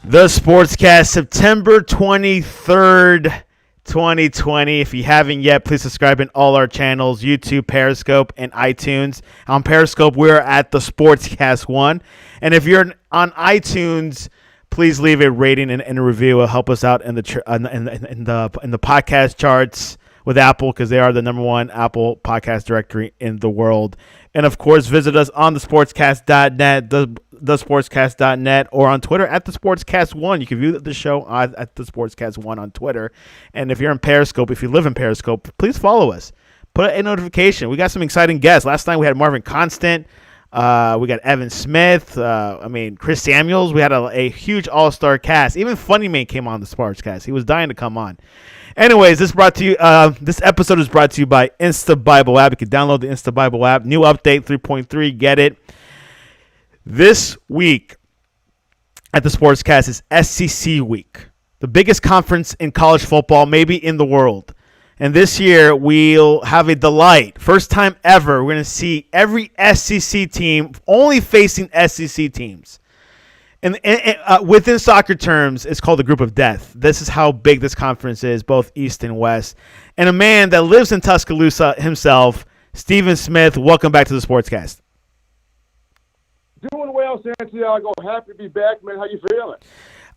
The Sportscast, September 23rd, 2020. If you haven't yet, please subscribe in all our channels, YouTube, Periscope, and iTunes. On Periscope, we're at the Sportscast 1. And if you're on iTunes, please leave a rating and a review. It'll help us out in the podcast charts with Apple, because they are the number one Apple podcast directory in the world. And, of course, visit us on thesportscast.net, thesportscast.net, or on Twitter at thesportscast1. You can view the show at thesportscast1 on Twitter. And if you're in Periscope, if you live in Periscope, please follow us. Put a notification. We got some exciting guests. Last night we had Marvin Constant. We got Evan Smith. Chris Samuels. We had a huge all-star cast. Even Funny Man came on the Sportscast. He was dying to come on. Anyways, this episode is brought to you by Insta Bible app. You can download the Insta Bible app. New update 3.3. Get it. This week at the Sportscast is SEC week, the biggest conference in college football, maybe in the world. And this year we'll have a delight. First time ever, we're going to see every SEC team only facing SEC teams. And within soccer terms, it's called the group of death. This is how big this conference is, both East and West. And a man that lives in Tuscaloosa himself, Stephen Smith. Welcome back to the Sportscast. Doing well, Santiago. Happy to be back, man. How you feeling?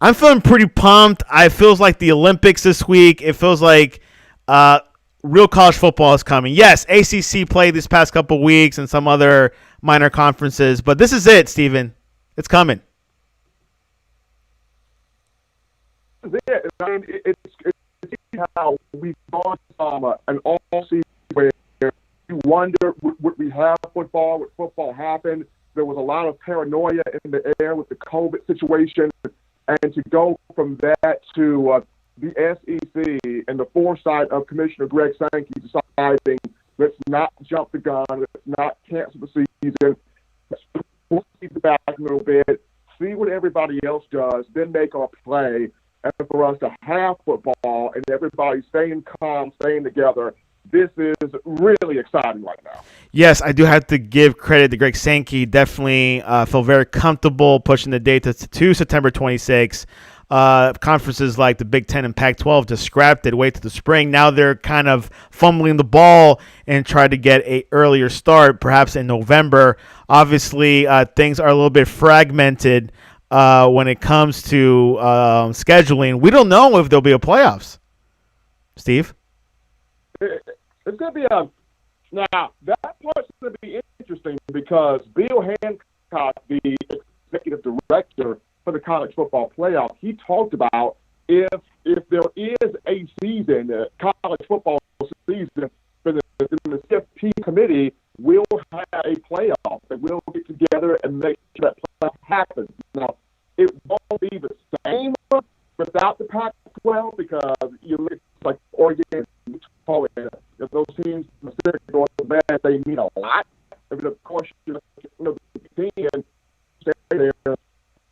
I'm feeling pretty pumped. It feels like the Olympics this week. It feels like real college football is coming. Yes, ACC played this past couple weeks and some other minor conferences, but this is it, Stephen. It's coming. This is it. I mean, it's how we've gone from an all-season where you wonder, would we have football? Would football happen? There was a lot of paranoia in the air with the COVID situation. And to go from that to the SEC and the foresight of Commissioner Greg Sankey deciding, let's not jump the gun, let's not cancel the season, let's pull the back a little bit, see what everybody else does, then make our play. And for us to have football and everybody staying calm, staying together, this is really exciting right now. Yes, I do have to give credit to Greg Sankey. Definitely feel very comfortable pushing the date to September 26th. Conferences like the Big Ten and Pac-12 just scrapped it, wait to the spring. Now they're kind of fumbling the ball and try to get a earlier start, perhaps in November. Obviously, things are a little bit fragmented when it comes to scheduling. We don't know if there'll be a playoffs. Steve? It's going to be now, that part's going to be interesting because Bill Hancock, the executive director for the college football playoff, he talked about if there is a season, college football season, for the CFP committee will have a playoff. They will get together and make sure that playoff happens. Now, it won't be the same without the Pac-12 because you look like Oregon and Utah, those teams, they mean a lot. And of course, the team stay there,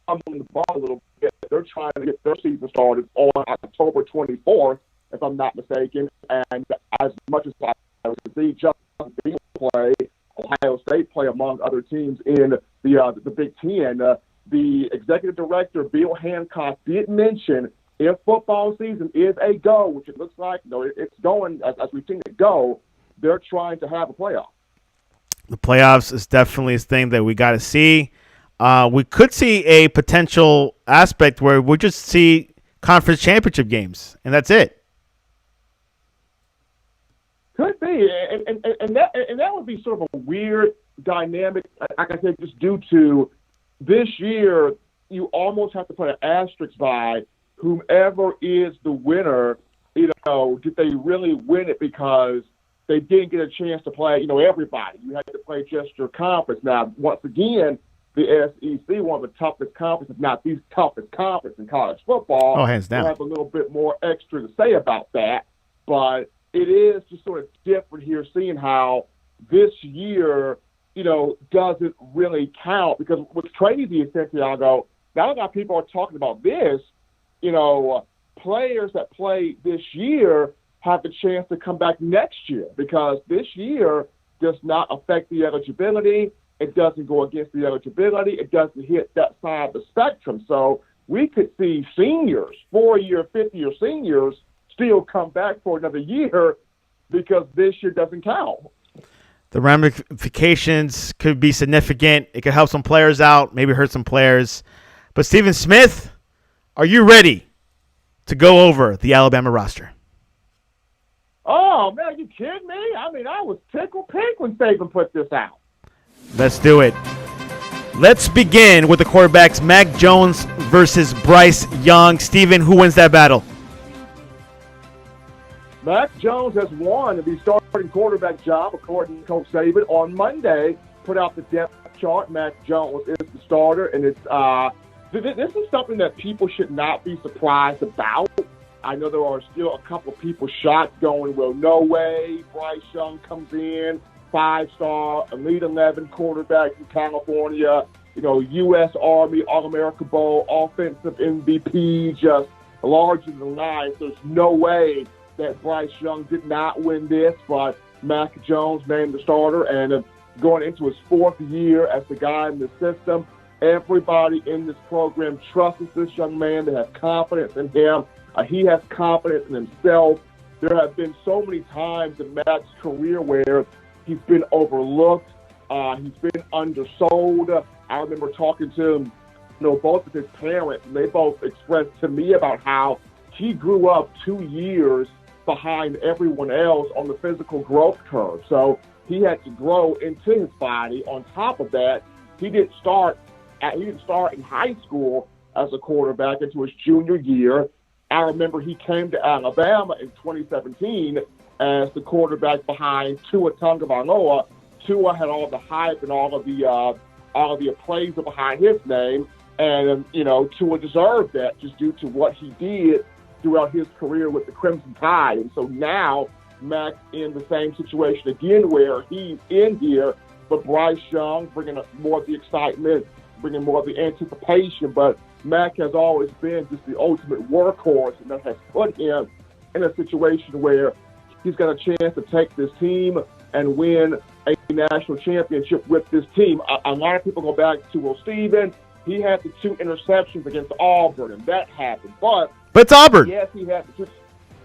fumbling the ball a little bit. They're trying to get their season started on October 24th, if I'm not mistaken. And as much as I would see Justin Fields play, Ohio State play among other teams in the Big Ten, the executive director, Bill Hancock, did mention if football season is a go, which it looks like, it's going as we've seen it go, they're trying to have a playoff. The playoffs is definitely a thing that we got to see. We could see a potential aspect where we just see conference championship games, and that's it. Could be, and that would be sort of a weird dynamic, like I said, just due to this year, you almost have to put an asterisk by whomever is the winner. Did they really win it because they didn't get a chance to play, everybody? You had to play just your conference. Now, once again, the SEC, one of the toughest conferences, if not the toughest conference in college football. Oh, hands down. We'll have a little bit more extra to say about that. But it is just sort of different here seeing how this year, doesn't really count. Because what's crazy is, Santiago, now that people are talking about this, players that play this year have the chance to come back next year because this year does not affect the eligibility. It doesn't go against the eligibility. It doesn't hit that side of the spectrum. So we could see seniors, 4-year, 5th-year seniors, still come back for another year because this year doesn't count. The ramifications could be significant. It could help some players out, maybe hurt some players. But Stephen Smith, are you ready to go over the Alabama roster? Oh, man, are you kidding me? I mean, I was tickled pink when Saban put this out. Let's do it. Let's begin with the quarterbacks, Mac Jones versus Bryce Young. Stephen, who wins that battle? Mac Jones has won the starting quarterback job, according to Coach Saban. On Monday, put out the depth chart. Mac Jones is the starter, and it's this is something that people should not be surprised about. I know there are still a couple of people shocked, going, well, no way. Bryce Young comes in, 5-star, Elite 11 quarterback from California, U.S. Army, All-America Bowl, offensive MVP, just larger than life. There's no way that Bryce Young did not win this, but Mac Jones named the starter, and going into his 4th year as the guy in the system, everybody in this program trusts this young man. They have confidence in him. He has confidence in himself. There have been so many times in Mac's career where he's been overlooked. He's been undersold. I remember talking to both of his parents, and they both expressed to me about how he grew up 2 years behind everyone else on the physical growth curve. So he had to grow into his body. On top of that, he didn't start in high school as a quarterback until his junior year. I remember he came to Alabama in 2017 as the quarterback behind Tua Tagovailoa. Tua had all the hype and all of the appraisal behind his name, and Tua deserved that just due to what he did throughout his career with the Crimson Tide. And so now Mac's in the same situation again where he's in here, but Bryce Young bringing more of the excitement, bringing more of the anticipation. But Mac has always been just the ultimate workhorse, and that has put him in a situation where he's got a chance to take this team and win a national championship with this team. A lot of people go back to, well, Steven, he had the 2 interceptions against Auburn, and that happened. But it's Auburn. Yes, he had the 2.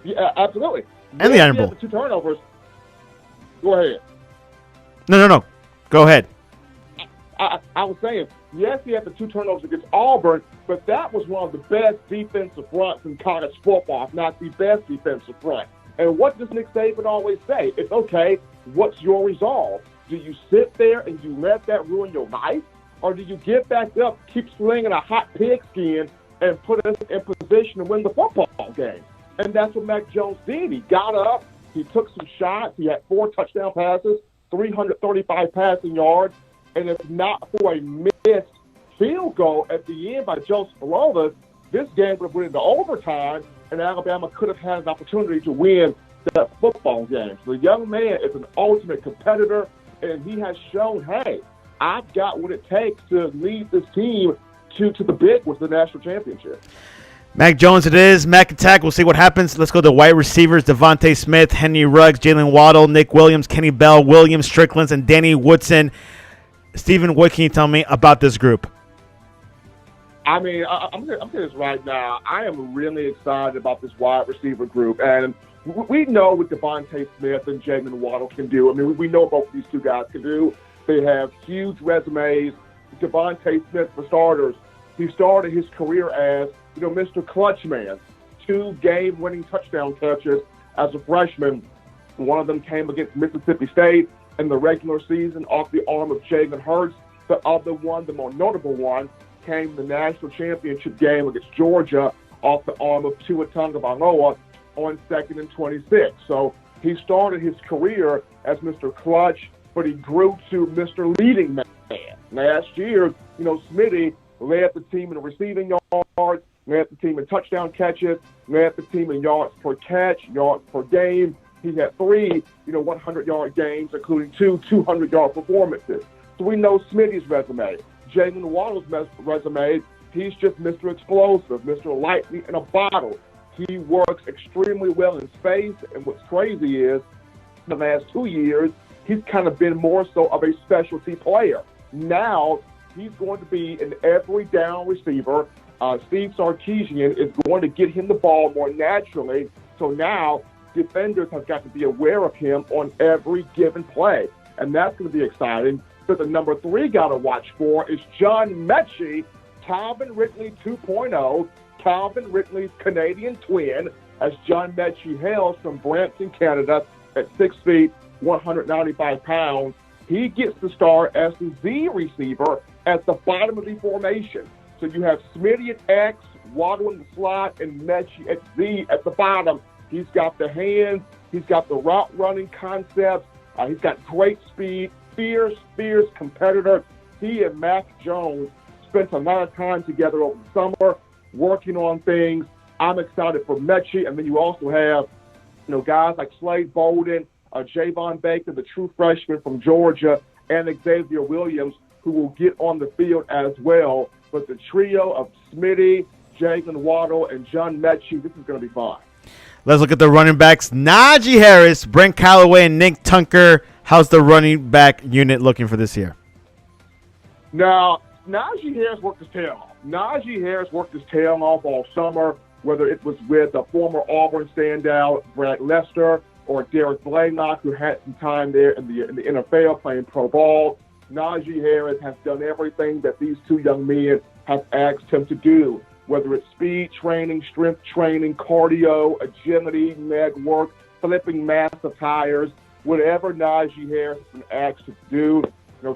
Yeah, absolutely. And the Iron Bowl. The 2 turnovers. Go ahead. No. Go ahead. I was saying, yes, he had the 2 turnovers against Auburn, but that was one of the best defensive fronts in college football, if not the best defensive front. And what does Nick Saban always say? It's okay, what's your resolve? Do you sit there and you let that ruin your life? Or do you get back up, keep slinging a hot pigskin, and put us in position to win the football game? And that's what Mac Jones did. He got up, he took some shots, he had 4 touchdown passes, 335 passing yards, and if not for a missed field goal at the end by Joseph Alola, this game would have went into overtime, and Alabama could have had an opportunity to win that football game. So the young man is an ultimate competitor, and he has shown, hey, I've got what it takes to lead this team to the big with the national championship. Mac Jones it is. Mac attack. We'll see what happens. Let's go to wide receivers. Devontae Smith, Henry Ruggs, Jalen Waddle, Nick Williams, Kenny Bell, William Strickland, and Danny Woodson. Stephen, what can you tell me about this group? I mean, I'm saying this right now. I am really excited about this wide receiver group. And we know what Devontae Smith and Jalen Waddle can do. I mean, we know both of these 2 guys can do. They have huge resumes. Devontae Smith, for starters, he started his career as, Mr. Clutch Man. 2 game-winning touchdown catches as a freshman. One of them came against Mississippi State in the regular season off the arm of Jalen Hurts. The other one, the more notable one, came in the national championship game against Georgia off the arm of Tua Tagovailoa on 2nd and 26. So he started his career as Mr. Clutch, but he grew to Mr. Leading Man. Last year, Smitty led the team in receiving yards, led the team in touchdown catches, led the team in yards per catch, yards per game. He had 3, 100-yard games, including 2 200-yard performances. So we know Smitty's resume. Jalen Waddle's resume, he's just Mr. Explosive, Mr. Lightning in a bottle. He works extremely well in space, and what's crazy is the last 2 years, he's kind of been more so of a specialty player. Now, he's going to be an every down receiver, Steve Sarkisian is going to get him the ball more naturally. So now defenders have got to be aware of him on every given play. And that's going to be exciting. So the number 3 guy to watch for is John Mechie, Calvin Ridley 2.0, Calvin Ridley's Canadian twin, as John Mechie hails from Brampton, Canada, at 6 feet, 195 pounds. He gets to start as the Z receiver at the bottom of the formation. So you have Smitty at X, Waddle in the slot, and Mechie at Z at the bottom. He's got the hands. He's got the route running concepts. He's got great speed, fierce competitor. He and Mac Jones spent a lot of time together over the summer working on things. I'm excited for Mechie. And then you also have, guys like Slade Bolden, Javon Baker, the true freshman from Georgia, and Xavier Williams, who will get on the field as well. But the trio of Smitty, Jalen Waddle, and John Mechie, this is going to be fun. Let's look at the running backs. Najee Harris, Brent Callaway, and Nick Tunker. How's the running back unit looking for this year? Now, Najee Harris worked his tail off all summer, whether it was with a former Auburn standout, Brad Lester, or Derek Blaylock, who had some time there in the NFL playing pro ball. Najee Harris has done everything that these 2 young men have asked him to do, whether it's speed training, strength training, cardio, agility, leg work, flipping massive tires, whatever Najee Harris has been asked to do,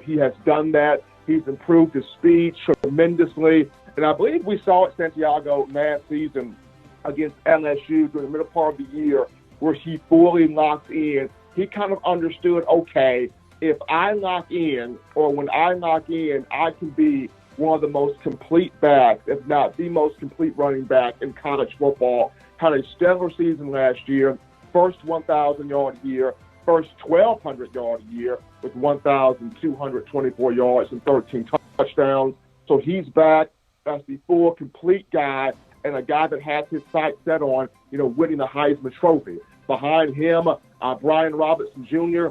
he has done that. He's improved his speed tremendously. And I believe we saw at Santiago last season against LSU during the middle part of the year where he fully locked in. He kind of understood, okay, if I lock in, or when I lock in, I can be one of the most complete backs, if not the most complete running back in college football. Had a stellar season last year, first 1,000-yard year, first 1,200-yard year with 1,224 yards and 13 touchdowns. So he's back as the full, complete guy, and a guy that has his sights set on, winning the Heisman Trophy. Behind him, Brian Robinson Jr.,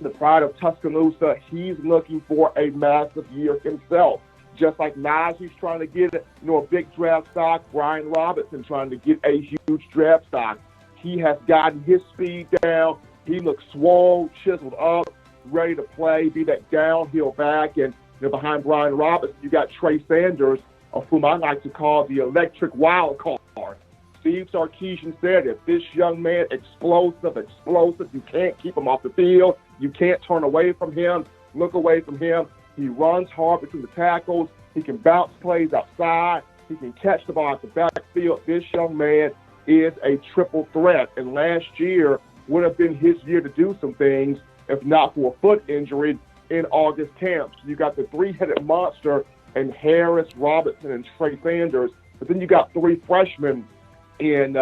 the pride of Tuscaloosa. He's looking for a massive year himself. Just like Najee's trying to get a big draft stock, Brian Robinson trying to get a huge draft stock. He has gotten his speed down. He looks swole, chiseled up, ready to play, be that downhill back. And behind Brian Robinson, you got Trey Sanders, of whom I like to call the electric wild card. Steve Sarkisian said, if this young man explosive, you can't keep him off the field. You can't turn away from him, look away from him. He runs hard between the tackles. He can bounce plays outside. He can catch the ball at the backfield. This young man is a triple threat. And last year would have been his year to do some things, if not for a foot injury in August camps. You got the 3-headed monster in Harris, Robinson, and Trey Sanders. But then you got 3 freshmen in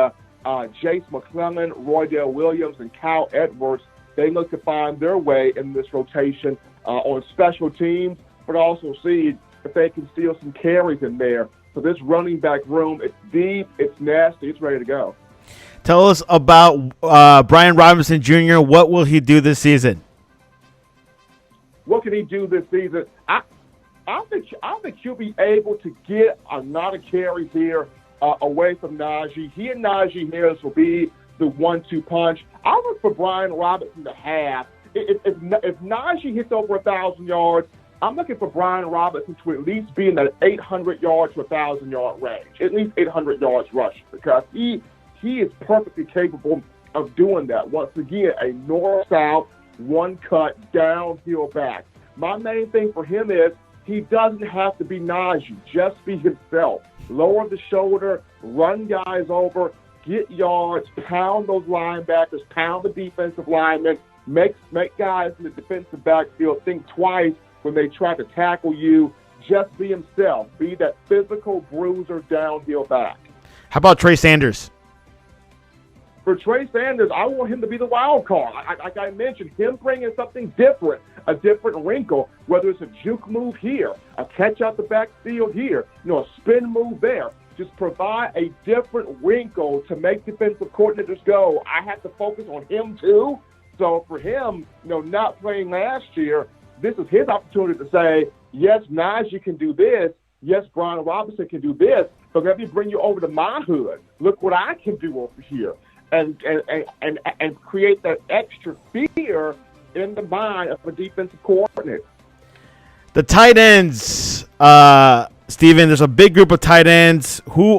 Jace McClellan, Roydell Williams, and Kyle Edwards. They look to find their way in this rotation on special teams, but also see if they can steal some carries in there. So this running back room, it's deep, it's nasty, it's ready to go. Tell us about Brian Robinson Jr. What will he do this season? What can he do this season? I think he'll be able to get a lot of carries here away from Najee. He and Najee Harris will be the 1-2 punch. I look for Brian Robinson to have. If Najee hits over 1,000 yards, I'm looking for Brian Robinson to at least be in that 800 yard to 1,000-yard range, at least 800 yards rush, because he is perfectly capable of doing that. Once again, a north-south, one-cut, downhill back. My main thing for him is he doesn't have to be Najee. Just be himself. Lower the shoulder, run guys over, get yards, pound those linebackers, pound the defensive linemen, make guys in the defensive backfield think twice when they try to tackle you. Just be himself. Be that physical bruiser downhill back. How about Trey Sanders? For Trey Sanders, I want him to be the wild card. Like I mentioned, him bringing something different, a different wrinkle, whether it's a juke move here, a catch out the backfield here, a spin move there. Just provide a different wrinkle to make defensive coordinators go, I have to focus on him too. So for him, not playing last year, this is his opportunity to say, yes, Najee can do this, yes, Brian Robinson can do this, but let me bring you over to my hood. Look what I can do over here, and create that extra fear in the mind of a defensive coordinator. The tight ends, Steven, there's a big group of tight ends. Who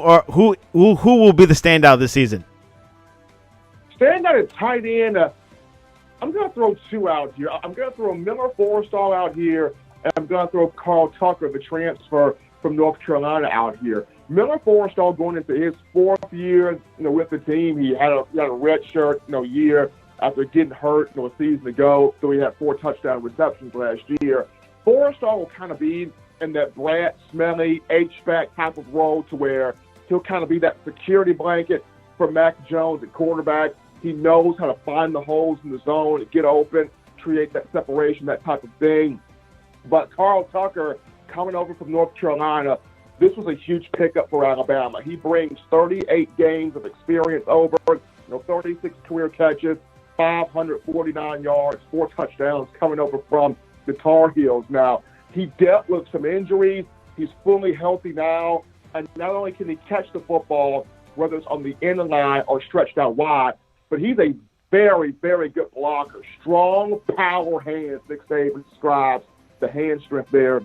will be the standout this season? Standout at tight end, I'm going to throw two out here. I'm going to throw Miller Forrestall out here, and I'm going to throw Carl Tucker, the transfer from North Carolina, out here. Miller Forrestall going into his fourth year, with the team. He had a red shirt, year after getting hurt, a season ago. So he had 4 touchdown receptions last year. Forrestall will kind of be in that Brad Smelly H-back type of role, to where he'll kind of be that security blanket for Mac Jones at quarterback. He knows how to find the holes in the zone, get open, create that separation, that type of thing. But Carl Tucker, coming over from North Carolina, this was a huge pickup for Alabama. He brings 38 games of experience over, 36 career catches, 549 yards, 4 touchdowns coming over from the Tar Heels. Now, he dealt with some injuries. He's fully healthy now. And not only can he catch the football, whether it's on the end of the line or stretched out wide, but he's a very, very good blocker. Strong power hands, Nick Saban describes the hand strength there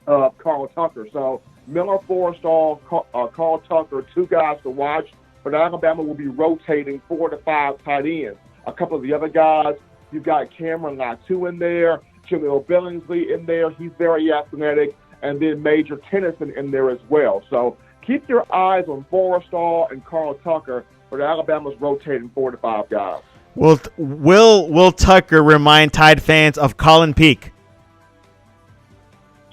of Carl Tucker. So Miller, Forrestall, Carl Tucker, 2 guys to watch. But Alabama will be rotating 4 to 5 tight ends. A couple of the other guys, you've got Cameron Latu in there, Jamil Billingsley in there. He's very athletic. And then Major Tennyson in there as well. So keep your eyes on Forrestall and Carl Tucker, but Alabama's rotating 4 to 5 guys. Will Tucker remind Tide fans of Colin Peak?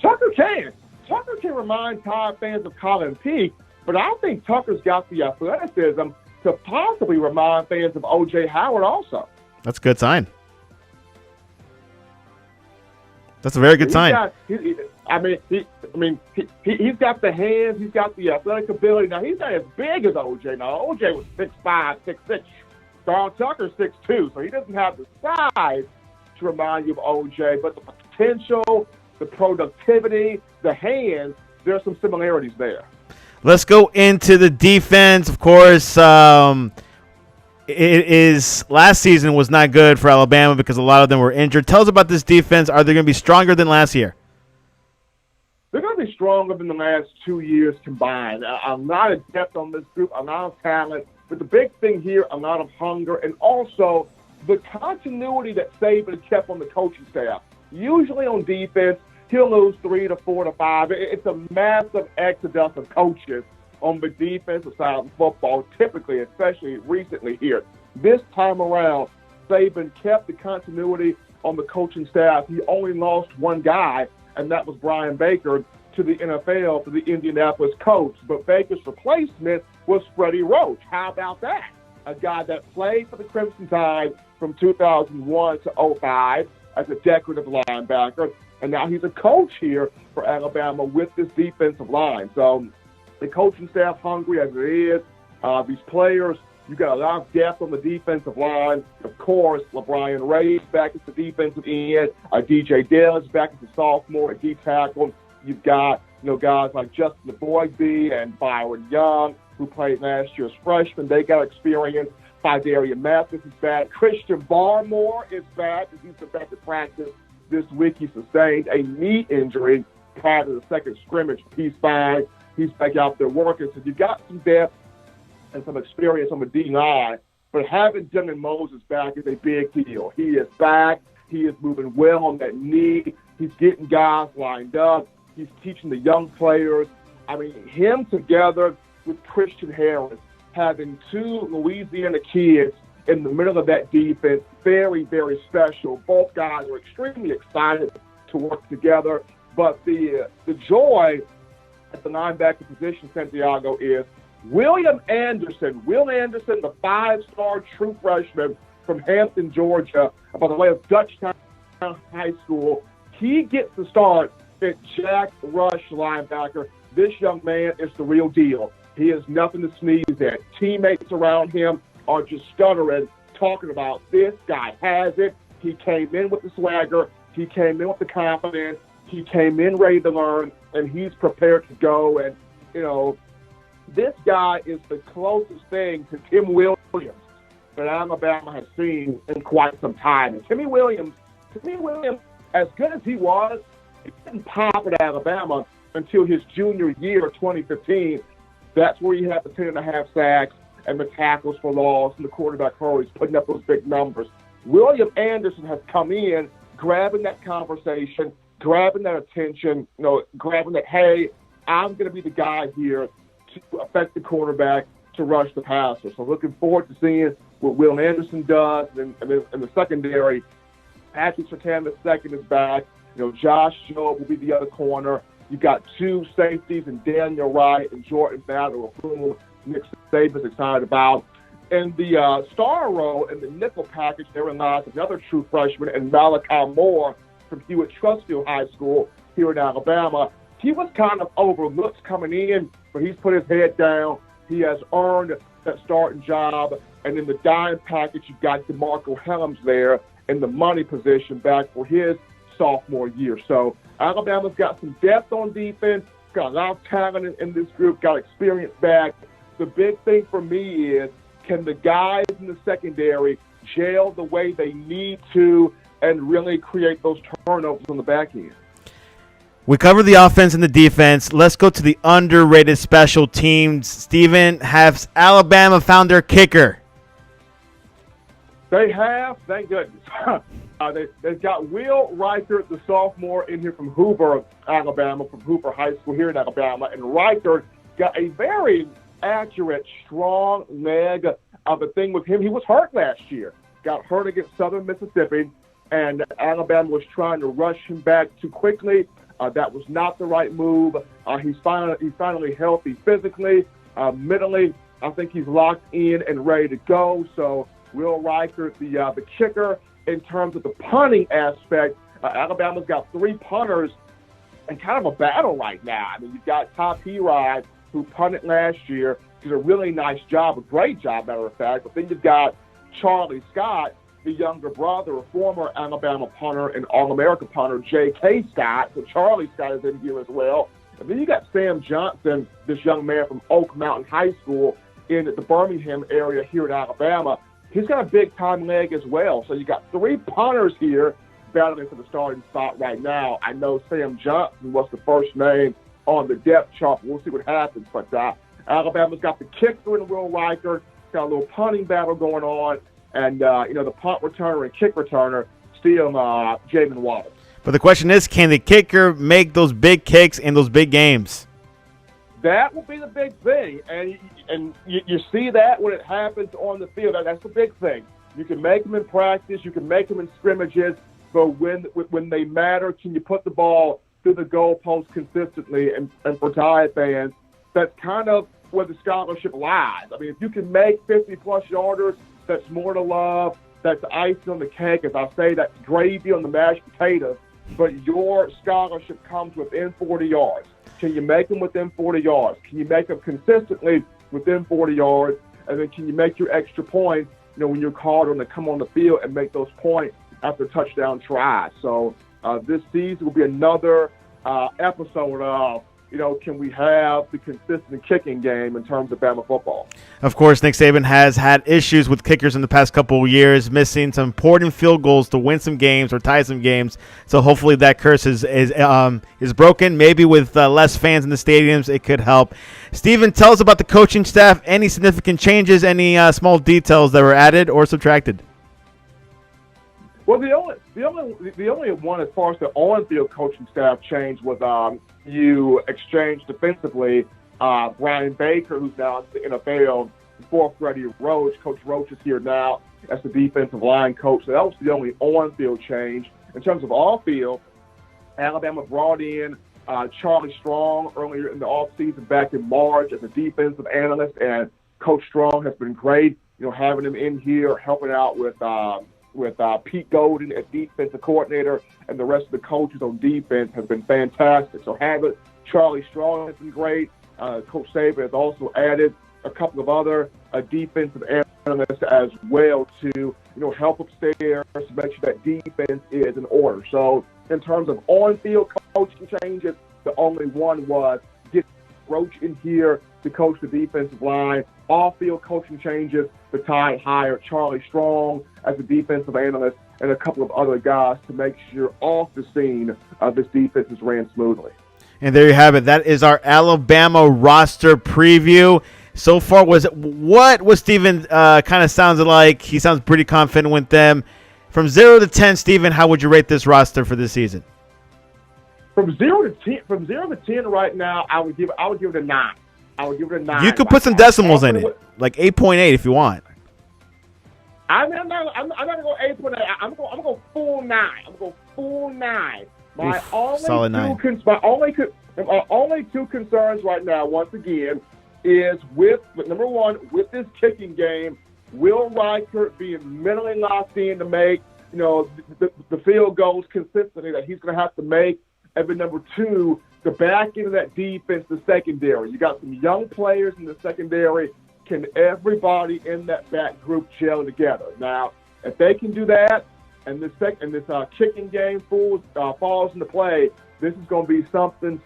Tucker can. Tucker can remind Tide fans of Colin Peak, but I think Tucker's got the athleticism to possibly remind fans of O.J. Howard also. That's a good sign. That's a very good sign. He's got the hands. He's got the athletic ability. Now, he's not as big as O.J. Now, O.J. was 6'5", 6'6". Carl Tucker's 6'2", so he doesn't have the size to remind you of O.J., but the potential, the productivity, the hands, there are some similarities there. Let's go into the defense. Of course, last season was not good for Alabama because a lot of them were injured. Tell us about this defense. Are they going to be stronger than last year? They're going to be stronger than the last 2 years combined. A lot of depth on this group, a lot of talent. But the big thing here, a lot of hunger, and also the continuity that Saban kept on the coaching staff. Usually on defense, he'll lose 3 to 4 to 5. It's a massive exodus of coaches on the defensive side of football, typically, especially recently here. This time around, Saban kept the continuity on the coaching staff. He only lost one guy, and that was Brian Baker to the NFL, to the Indianapolis Colts. But Baker's replacement was Freddie Roach. How about that? A guy that played for the Crimson Tide from 2001 to 2005 as a decorative linebacker, and now he's a coach here for Alabama with this defensive line. So the coaching staff hungry as it is. These players, you got a lot of depth on the defensive line. Of course, LeBron Ray's back at the defensive end. DJ Dillon's back as a sophomore at D tackle. You've got guys like Justin Boydby and Byron Young, who played last year as freshmen. They got experience. Fidarian Mathis is back. Christian Barmore is back. He's been back to practice this week. He sustained a knee injury prior to the second scrimmage. He's fine. He's back out there working. So you've got some depth and some experience on the D-line. But having Dylan Moses back is a big deal. He is back. He is moving well on that knee. He's getting guys lined up. He's teaching the young players. I mean, him together with Christian Harris, having 2 Louisiana kids in the middle of that defense, very, very special. Both guys are extremely excited to work together. But the joy at the linebacker position, Santiago, is Will Anderson, the 5-star true freshman from Hampton, Georgia, by the way of Dutchtown High School. He gets the start at Jack Rush linebacker. This young man is the real deal. He is nothing to sneeze at. Teammates around him are just stuttering, talking about this guy has it. He came in with the swagger. He came in with the confidence. He came in ready to learn, and he's prepared to go. And, this guy is the closest thing to Tim Williams that Alabama has seen in quite some time. And Timmy Williams, as good as he was, he didn't pop at Alabama until his junior year, 2015. That's where he had the 10.5 sacks and the tackles for loss and the quarterback hurries, putting up those big numbers. William Anderson has come in, grabbing that conversation, grabbing that attention, grabbing that, hey, I'm going to be the guy here to affect the quarterback, to rush the passer. So looking forward to seeing what Will Anderson does. And in the secondary, Patrick Surtain II is back. Josh Jobe will be the other corner. You've got two safeties in Daniel Wright and Jordan Battle, whom Nick Saban's excited about. And the star role in the nickel package, there lies another true freshman, and Malachi Moore from Hewitt-Trustfield High School here in Alabama. He was kind of overlooked coming in, but he's put his head down. He has earned that starting job. And in the dime package, you've got DeMarco Helms there in the money position back for his sophomore year. So Alabama's got some depth on defense, got a lot of talent in this group, got experience back. The big thing for me is, can the guys in the secondary gel the way they need to and really create those turnovers on the back end? We covered the offense and the defense. Let's go to the underrated special teams. Steven, has Alabama found their kicker? They have, thank goodness. They've got Will Reichert, the sophomore, in here from Hoover, Alabama, from Hoover High School here in Alabama. And Reichert got a very accurate, strong leg. The thing with him, he was hurt last year. Got hurt against Southern Mississippi, and Alabama was trying to rush him back too quickly. That was not the right move. He's finally healthy physically. Mentally, I think he's locked in and ready to go. So Will Reichert, the kicker. In terms of the punting aspect, Alabama's got 3 punters and kind of a battle right now. I mean, you've got Top Herod, who punted last year, did a really nice job, a great job, matter of fact. But then you've got Charlie Scott, the younger brother, a former Alabama punter and All-America punter, J.K. Scott. So Charlie Scott is in here as well. And then you got Sam Johnson, this young man from Oak Mountain High School in the Birmingham area here in Alabama. He's got a big-time leg as well. So you got 3 punters here battling for the starting spot right now. I know Sam Johnson was the first name on the depth chart. We'll see what happens. But Alabama's got the kicker in Will Reichert, got a little punting battle going on. And, the punt returner and kick returner, still Jamin Wallace. But the question is, can the kicker make those big kicks in those big games? That will be the big thing. And you see that when it happens on the field. That's the big thing. You can make them in practice. You can make them in scrimmages. But when they matter, can you put the ball through the goalpost consistently? And for Tide fans, that's kind of where the scholarship lies. I mean, if you can make 50-plus yarders, that's more to love. That's icing on the cake. As I say, that's gravy on the mashed potatoes. But your scholarship comes within 40 yards. Can you make them within 40 yards? Can you make them consistently within 40 yards? And then can you make your extra points, when you're called on to come on the field and make those points after touchdown tries? So this season will be another episode of, can we have the consistent kicking game in terms of Bama football? Of course, Nick Saban has had issues with kickers in the past couple of years, missing some important field goals to win some games or tie some games. So hopefully that curse is broken. Maybe with less fans in the stadiums, it could help. Steven, tell us about the coaching staff. Any significant changes? Any small details that were added or subtracted? Well, the only one as far as the on-field coaching staff change was you exchanged defensively Brian Baker, who's now in the NFL, before Freddie Roach. Coach Roach is here now as the defensive line coach. So that was the only on-field change. In terms of off-field, Alabama brought in Charlie Strong earlier in the offseason back in March as a defensive analyst, and Coach Strong has been great, having him in here, helping out with Pete Golden as defensive coordinator, and the rest of the coaches on defense have been fantastic. So having Charlie Strong has been great. Coach Saban has also added a couple of other defensive analysts as well to help upstairs to make sure that defense is in order. So in terms of on-field coaching changes. The only one was get Roach in here to coach the defensive line. Off-field coaching changes, the Tide hired Charlie Strong as a defensive analyst and a couple of other guys to make sure off the scene this defense is ran smoothly. And there you have it. That is our Alabama roster preview. So far, what was Steven kind of sounded like? He sounds pretty confident with them. From 0 to 10, Steven, how would you rate this roster for this season? From 0 to 10 right now, I would give it a 9. I would give it a 9. You could put some decimals in it, like 8.8 if you want. I'm not gonna go 8.8. I'm gonna go full 9. I'm gonna go full 9. My only two concerns right now, once again, is with number one, with this kicking game, will Reichert be mentally locked in to make the field goals consistently that he's going to have to make? And then number two, the back end of that defense, the secondary. You got some young players in the secondary. Can everybody in that back group gel together? Now, if they can do that, and this kicking game falls into play, this is going to be something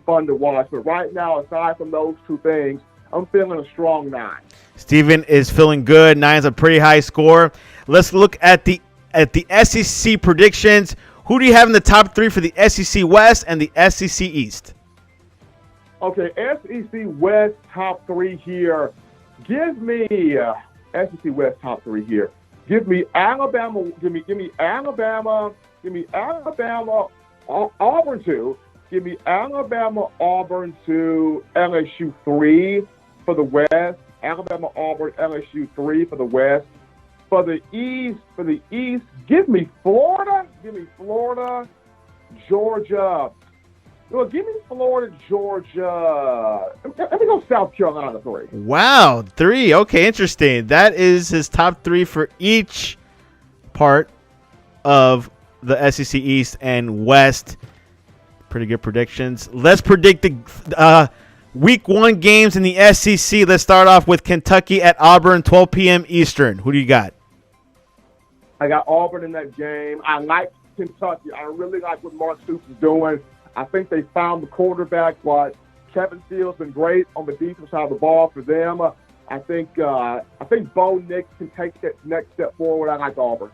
fun to watch. But right now, aside from those two things, I'm feeling a strong 9. Steven is feeling good. 9 is a pretty high score. Let's look at the SEC predictions. Who do you have in the top 3 for the SEC West and the SEC East? Okay, SEC West top 3 here. Give me SEC West top 3 here. Give me Alabama. Give me Alabama. Give me Alabama. Auburn 2. Give me Alabama, Auburn 2, LSU 3 for the West. Alabama, Auburn, LSU 3 for the West. For the East, give me Florida. Give me Florida, Georgia. Well, give me Florida, Georgia. Let me go South Carolina 3. Wow, 3. Okay, interesting. That is his top 3 for each part of the SEC East and West. Pretty good predictions. Let's predict the Week 1 games in the SEC. Let's start off with Kentucky at Auburn, 12 p.m. Eastern. Who do you got? I got Auburn in that game. I like Kentucky. I really like what Mark Stoops is doing. I think they found the quarterback, but Kevin Steele's been great on the defensive side of the ball for them. I think Bo Nix can take that next step forward. I like Auburn.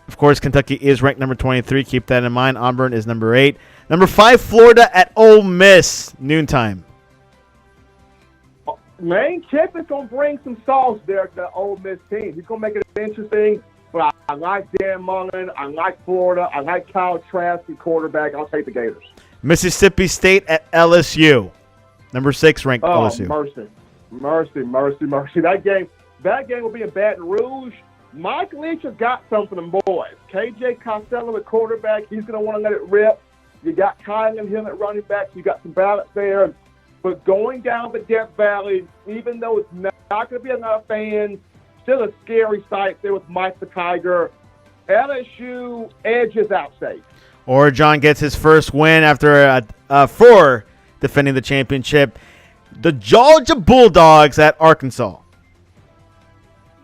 Of course, Kentucky is ranked number 23. Keep that in mind. Auburn is number 8. Number 5, Florida at Ole Miss, noontime. Lane Kiffin's going to bring some sauce there to the Ole Miss team. He's going to make it interesting, but I like Dan Mullen. I like Florida. I like Kyle Trask, the quarterback. I'll take the Gators. Mississippi State at LSU, number 6 ranked LSU. Mercy. That game will be in Baton Rouge. Mike Leach has got something in boys. KJ Costello at quarterback. He's going to want to let it rip. You got Kyle and him at running back. You got some balance there. But going down the Death Valley, even though it's not going to be enough fans, still a scary sight there with Mike the Tiger. LSU edges out safe. Oregon gets his first win after for defending the championship. The Georgia Bulldogs at Arkansas.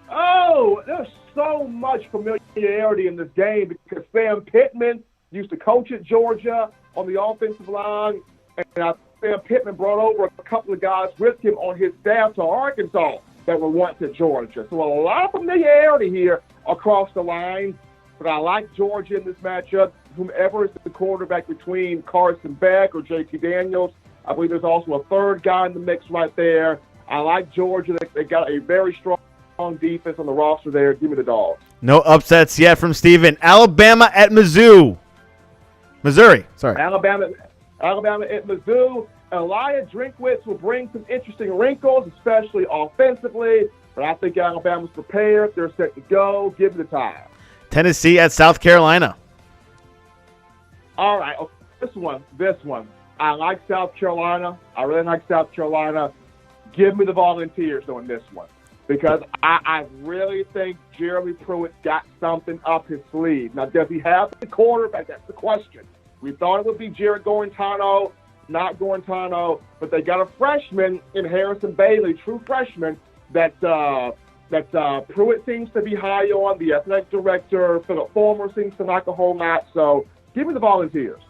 Oh, there's so much familiarity in this game because Sam Pittman used to coach at Georgia on the offensive line, and Sam Pittman brought over a couple of guys with him on his staff to Arkansas that were once at Georgia. So a lot of familiarity here across the line, but I like Georgia in this matchup. Whomever is the quarterback between Carson Beck or J.T. Daniels, I believe there's also a third guy in the mix right there. I like Georgia. They got a very strong defense on the roster there. Give me the Dogs. No upsets yet from Steven. Alabama at Missouri. Alabama at Mizzou. Elijah Drinkwitz will bring some interesting wrinkles, especially offensively. But I think Alabama's prepared. They're set to go. Give me the Tide. Tennessee at South Carolina. All right. This one. I like South Carolina. I really like South Carolina. Give me the Volunteers on this one. Because I really think Jeremy Pruitt's got something up his sleeve. Now, does he have the quarterback? That's the question. We thought it would be Jared Gorentano, not Gorentano, but they got a freshman in Harrison Bailey, true freshman, that Pruitt seems to be high on. The athletic director, Philip Fulmer, seems to like a whole lot. So Give me the Volunteers.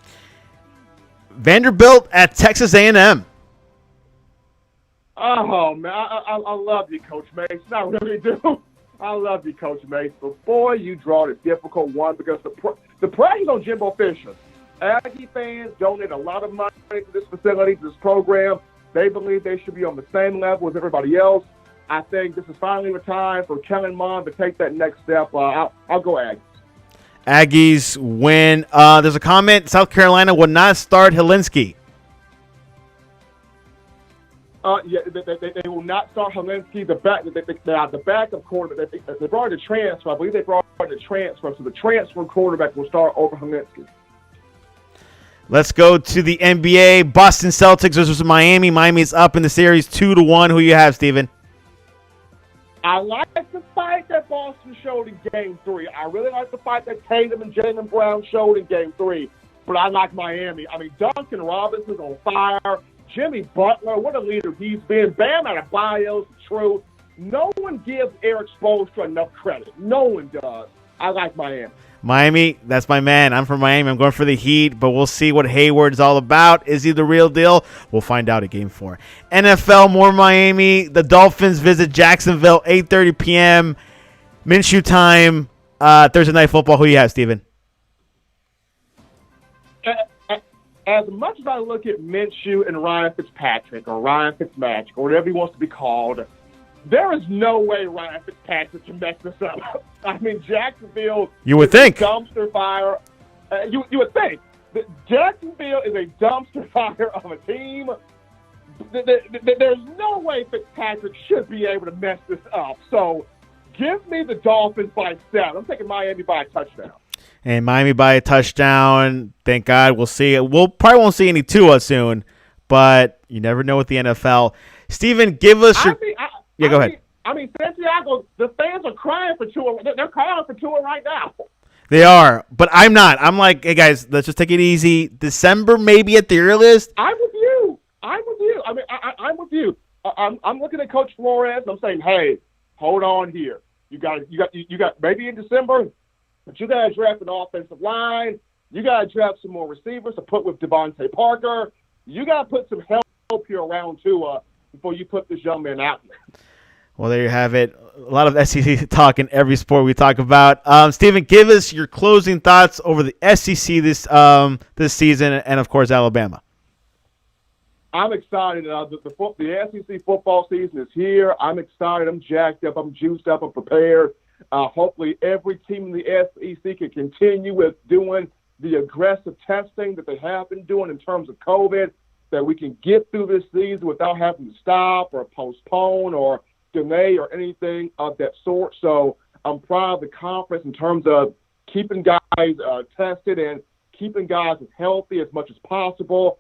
Vanderbilt at Texas A&M. Oh, man, I love you, Coach Mace. I really do. I love you, Coach Mace. But, boy, you draw the difficult one because the pressure's on Jimbo Fisher. Aggie fans donate a lot of money to this facility, to this program. They believe they should be on the same level as everybody else. I think this is finally the time for Kellen Mond to take that next step. I'll go Aggies. Aggies win. There's a comment, South Carolina will not start Helinski. Yeah, they will not start Helinski. The backup quarterback. They brought in a transfer. I believe they brought in a transfer. So the transfer quarterback will start over Helinski. Let's go to the NBA. Boston Celtics versus Miami. Miami's up in the series 2-1. Who you have, Steven? I like the fight that Boston showed in Game 3. I really like the fight that Tatum and Jaylen Brown showed in Game 3. But I like Miami. I mean, Duncan Robinson's on fire. Jimmy Butler, what a leader he's been. Bam Adebayo's the truth. No one gives Eric Spoelstra enough credit. No one does. I like Miami. Miami, that's my man. I'm from Miami. I'm going for the Heat, but we'll see what Hayward's all about. Is he the real deal? We'll find out at Game 4. NFL, more Miami. The Dolphins visit Jacksonville, 8:30 p.m. Minshew time, Thursday Night Football. Who you have, Steven? As much as I look at Minshew and Ryan Fitzpatrick or Ryan Fitzmagic or whatever he wants to be called, there is no way Ryan Fitzpatrick can mess this up. I mean, Jacksonville You would think. A dumpster fire. You would think. That Jacksonville is a dumpster fire of a team. There's no way Fitzpatrick should be able to mess this up. So give me the Dolphins by 7. I'm taking Miami by a touchdown. And Miami by a touchdown. Thank God. We'll see it. We'll probably won't see any Tua soon, but you never know with the NFL. Steven, give us your... Go ahead. I mean, Santiago, the fans are crying for Tua. They're crying for Tua right now. They are, but I'm not. I'm like, hey, guys, let's just take it easy. December maybe at the earliest. I'm with you. I mean, I'm with you. I'm looking at Coach Flores. I'm saying, hey, hold on here. You got maybe in December, but you got to draft an offensive line. You got to draft some more receivers to put with Devontae Parker. You got to put some help here around Tua before you put this young man out there. Well, there you have it. A lot of SEC talk in every sport we talk about. Steven, give us your closing thoughts over the SEC this season and, of course, Alabama. I'm excited. The SEC football season is here. I'm excited. I'm jacked up. I'm juiced up. I'm prepared. Hopefully every team in the SEC can continue with doing the aggressive testing that they have been doing in terms of COVID, that we can get through this season without having to stop or postpone or delay or anything of that sort. So I'm proud of the conference in terms of keeping guys tested and keeping guys as healthy as much as possible.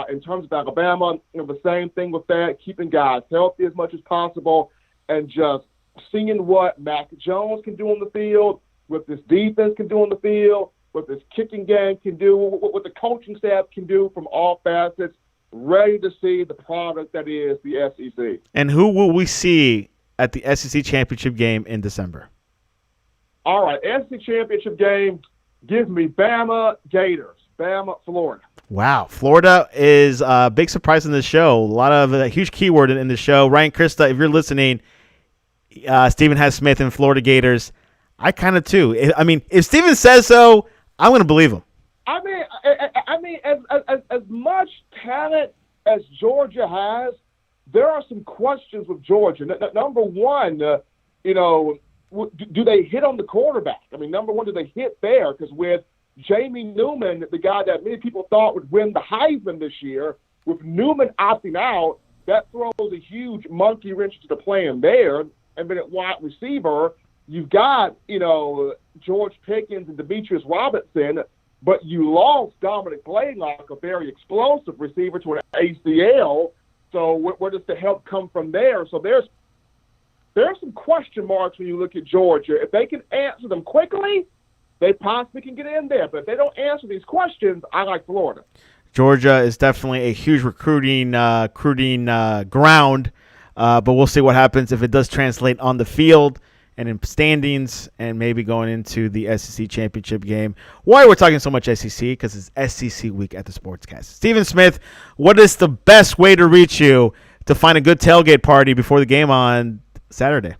In terms of Alabama, the same thing with that, keeping guys healthy as much as possible and just seeing what Mac Jones can do on the field, what this defense can do on the field, what this kicking game can do, what the coaching staff can do from all facets. Ready to see the product that is the SEC. And who will we see at the SEC championship game in December? All right, SEC championship game, give me Bama Gators, Bama, Florida. Wow, Florida is a big surprise in the show. A lot of a huge keyword in the show. Ryan Krista, if you're listening, Steven has Smith and Florida Gators. I kind of too. I mean, if Steven says so, I'm going to believe him. I mean, as much talent as Georgia has, there are some questions with Georgia. Number one, do they hit on the quarterback? I mean, number one, do they hit there? Because with Jamie Newman, the guy that many people thought would win the Heisman this year, with Newman opting out, that throws a huge monkey wrench into the plan there. And then at wide receiver, you've got, George Pickens and Demetrius Robinson, but you lost Dominic Blaylock, a very explosive receiver, to an ACL. So where does the help come from there? So there's some question marks when you look at Georgia. If they can answer them quickly, they possibly can get in there. But if they don't answer these questions, I like Florida. Georgia is definitely a huge recruiting ground, but we'll see what happens if it does translate on the field. and in standings, and maybe going into the SEC championship game. Why we're talking so much SEC? Because it's SEC week at the Sportscast. Stephen Smith, what is the best way to reach you to find a good tailgate party before the game on Saturday?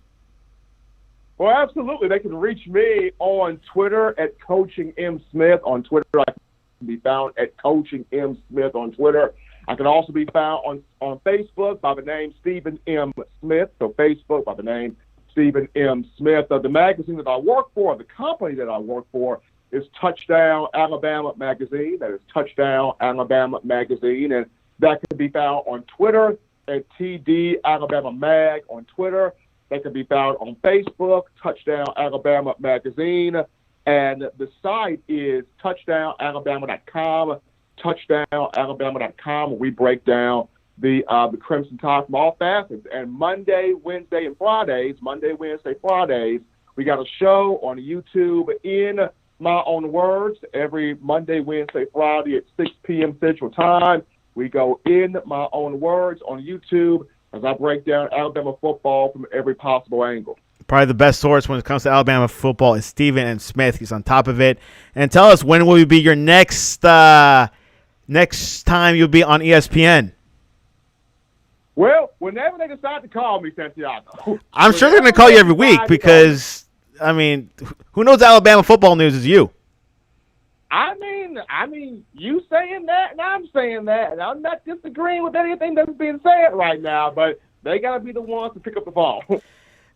Well, absolutely. They can reach me on Twitter at Coaching M. Smith. On Twitter, I can be found at Coaching M. Smith on Twitter. I can also be found on Facebook by the name Stephen M. Smith. So Facebook by the name Stephen M. Smith. The magazine that I work for, the company that I work for, is Touchdown Alabama Magazine. That is Touchdown Alabama Magazine. And that can be found on Twitter at TD Alabama Mag on Twitter. They can be found on Facebook, Touchdown Alabama Magazine. And the site is touchdownalabama.com, touchdownalabama.com, where we break down the Crimson Tide from all facets. And Monday, Wednesday, Fridays, we got a show on YouTube in my own words every Monday, Wednesday, Friday at 6 p.m. Central Time. We go in my own words on YouTube as I break down Alabama football from every possible angle. Probably the best source when it comes to Alabama football is Stephen M. Smith. He's on top of it. And tell us, when will be your next time you'll be on ESPN? Well, whenever they decide to call me, Santiago. I'm sure they're going to call you every week because, I mean, who knows Alabama football news is you. I mean, you saying that, and I'm saying that, and I'm not disagreeing with anything that's being said right now, but they got to be the ones to pick up the phone.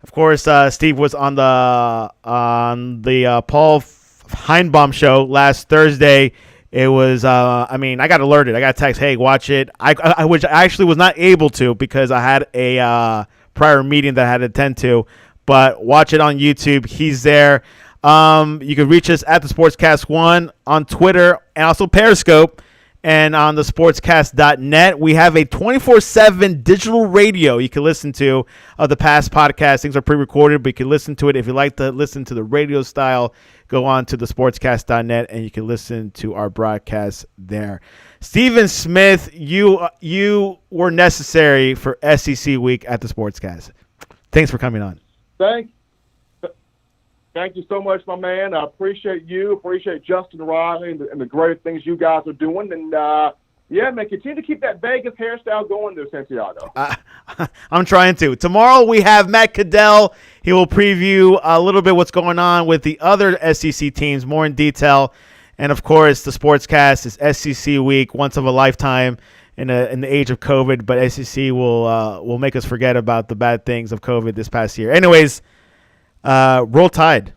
Of course, Steve was on the Paul Heinbaum show last Thursday. It was, I got alerted. I got a text, hey, watch it. Which I actually was not able to because I had a prior meeting that I had to attend to. But watch it on YouTube. He's there. You can reach us at the Sportscast1 on Twitter and also Periscope, and on the sportscast.net. We have a 24/7 digital radio you can listen to of the past podcasts. Things are pre-recorded, but you can listen to it. If you like to listen to the radio style, go on to the sportscast.net and you can listen to our broadcast there. Stephen Smith, you were necessary for SEC week at the Sportscast. Thanks for coming on. Thank you so much, my man. I appreciate you. Appreciate Justin Riley and the great things you guys are doing. And, man, continue to keep that Vegas hairstyle going there, Santiago. I'm trying to. Tomorrow we have Matt Caddell. He will preview a little bit what's going on with the other SEC teams more in detail. And, of course, the Sportscast is SEC week, once of a lifetime in the age of COVID. But SEC will make us forget about the bad things of COVID this past year. Anyways, roll Tide.